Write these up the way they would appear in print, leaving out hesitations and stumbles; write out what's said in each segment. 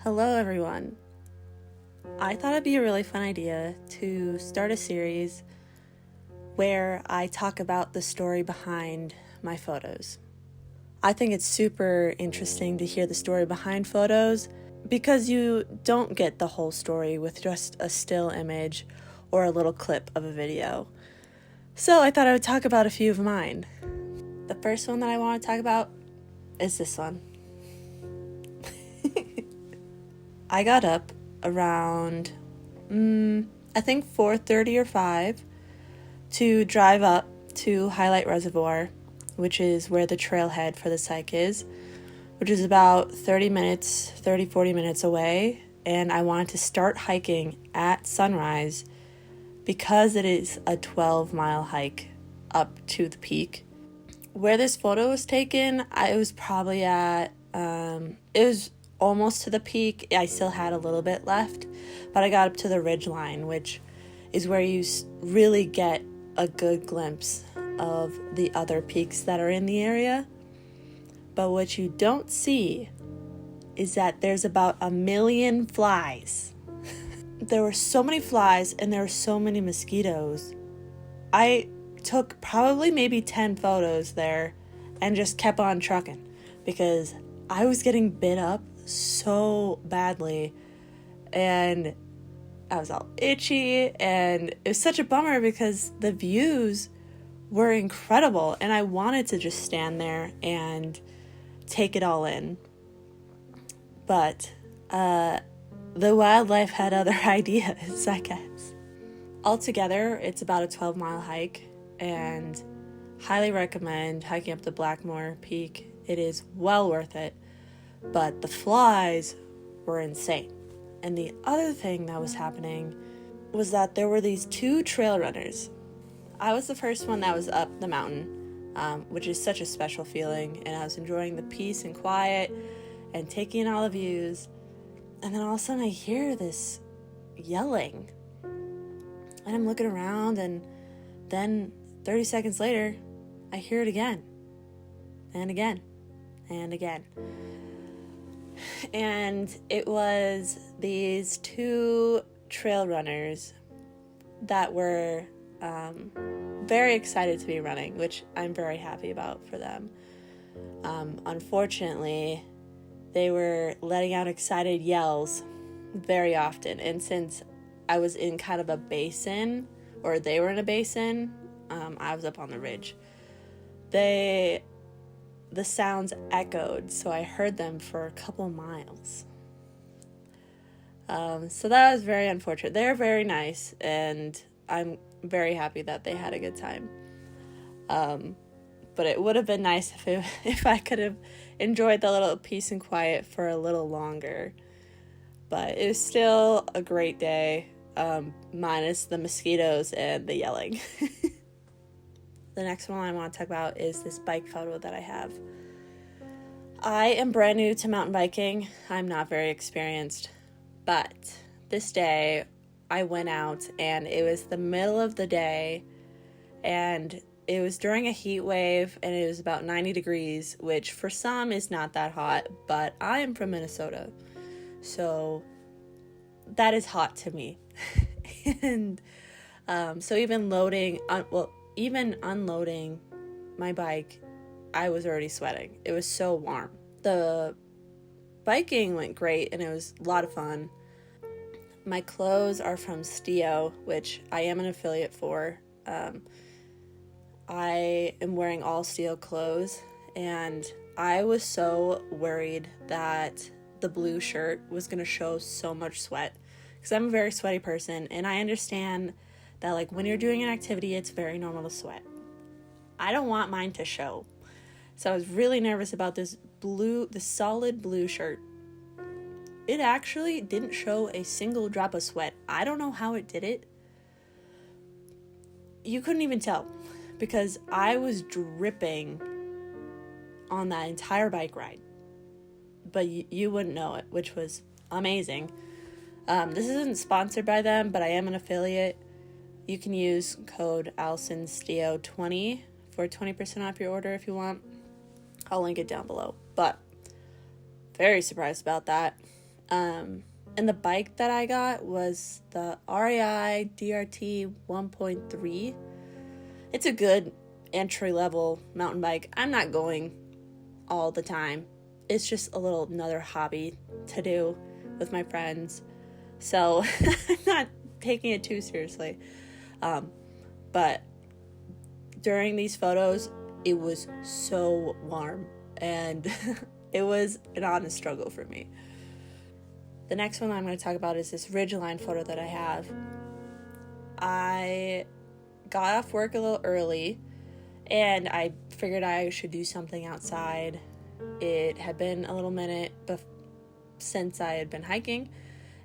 Hello everyone. I thought it'd be a really fun idea to start a series where I talk about the story behind my photos. I think it's super interesting to hear the story behind photos because you don't get the whole story with just a still image or a little clip of a video. So I thought I would talk about a few of mine. The first one that I want to talk about is this one. I got up around, I think 4:30 or 5 to drive up to Highlight Reservoir, which is where the trailhead for this hike is, which is about 40 minutes away. And I wanted to start hiking at sunrise because it is a 12-mile hike up to the peak. Where this photo was taken, I was probably at, it was almost to the peak. I still had a little bit left, but I got up to the ridge line, which is where you really get a good glimpse of the other peaks that are in the area. But what you don't see is that there's about 1 million flies. There were so many flies and there were so many mosquitoes. I took probably maybe 10 photos there and just kept on trucking because I was getting bit up so badly and I was all itchy, and it was such a bummer because the views were incredible and I wanted to just stand there and take it all in. But the wildlife had other ideas, I guess. Altogether, it's about a 12-mile hike and highly recommend hiking up the Blackmore Peak. It is well worth it. But the flies were insane. And the other thing that was happening was that there were these 2 trail runners. I was the first one that was up the mountain, which is such a special feeling. And I was enjoying the peace and quiet and taking in all the views. And then all of a sudden I hear this yelling. And I'm looking around, and then 30 seconds later, I hear it again. And again. And again. And it was these 2 trail runners that were very excited to be running, which I'm very happy about for them. Unfortunately, they were letting out excited yells very often. And since I was in kind of a basin, or they were in a basin, I was up on the ridge. The sounds echoed, so I heard them for a couple miles. So that was very unfortunate. They're very nice, and I'm very happy that they had a good time. But it would have been nice if I could have enjoyed the little peace and quiet for a little longer. But it was still a great day, minus the mosquitoes and the yelling. The next one I want to talk about is this bike photo that I have. I am brand new to mountain biking. I'm not very experienced, but this day I went out and it was the middle of the day and it was during a heat wave and it was about 90 degrees, which for some is not that hot, but I am from Minnesota, so that is hot to me. And so even unloading my bike, I was already sweating. It was so warm. The biking went great and it was a lot of fun. My clothes are from Stio, which I am an affiliate for. I am wearing all Stio clothes, and I was so worried that the blue shirt was going to show so much sweat because I'm a very sweaty person, and I understand that like when you're doing an activity, it's very normal to sweat. I don't want mine to show. So I was really nervous about the solid blue shirt. It actually didn't show a single drop of sweat. I don't know how it did it. You couldn't even tell because I was dripping on that entire bike ride. But you wouldn't know it, which was amazing. This isn't sponsored by them, but I am an affiliate. You can use code Allison Stio20 for 20% off your order if you want. I'll link it down below. But very surprised about that. And the bike that I got was the REI DRT 1.3. It's a good entry-level mountain bike. I'm not going all the time. It's just another hobby to do with my friends. So I'm not taking it too seriously. But during these photos, it was so warm, and it was an honest struggle for me. The next one I'm going to talk about is this ridgeline photo that I have. I got off work a little early, and I figured I should do something outside. It had been a little minute since I had been hiking,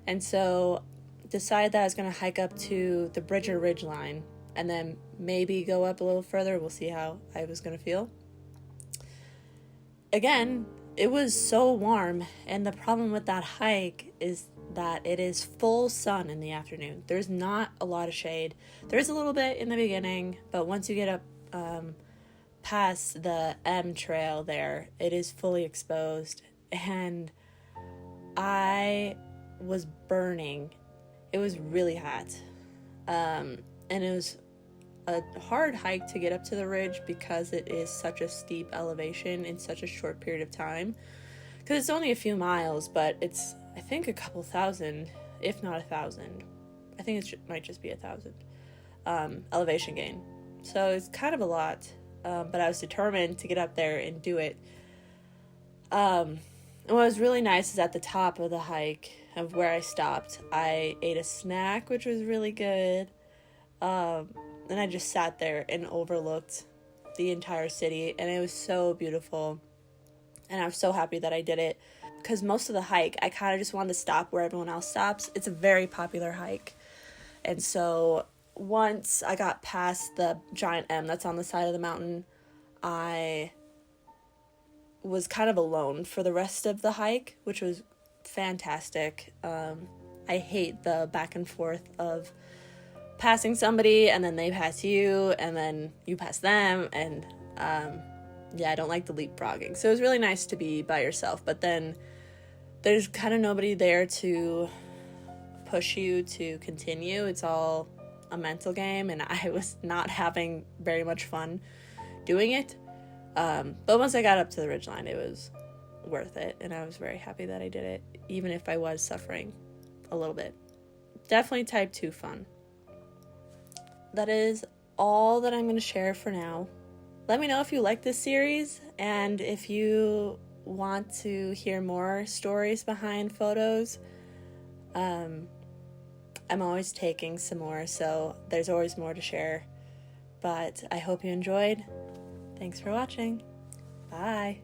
and so decided that I was going to hike up to the Bridger Ridgeline and then maybe go up a little further. We'll see how I was going to feel. Again, it was so warm, and the problem with that hike is that it is full sun in the afternoon. There's not a lot of shade. There's a little bit in the beginning, but once you get up past the M trail there, it is fully exposed, and I was burning. It was really hot, and it was a hard hike to get up to the ridge because it is such a steep elevation in such a short period of time, because it's only a few miles, but it's, I think, a couple thousand, if not 1,000. I think it might just be 1,000 elevation gain. So it's kind of a lot, but I was determined to get up there and do it. And what was really nice is at the top of the hike of where I stopped, I ate a snack, which was really good. And I just sat there and overlooked the entire city, and it was so beautiful. And I was so happy that I did it, because most of the hike, I kind of just wanted to stop where everyone else stops. It's a very popular hike. And so once I got past the giant M that's on the side of the mountain, I was kind of alone for the rest of the hike, which was fantastic. I hate the back and forth of passing somebody and then they pass you and then you pass them, and I don't like the leapfrogging. So it was really nice to be by yourself, but then there's kind of nobody there to push you to continue. It's all a mental game, and I was not having very much fun doing it. But once I got up to the ridgeline, it was worth it, and I was very happy that I did it, even if I was suffering a little bit. Definitely type 2 fun. That is all that I'm going to share for now. Let me know if you like this series, and if you want to hear more stories behind photos. I'm always taking some more, so there's always more to share. But I hope you enjoyed. Thanks for watching. Bye.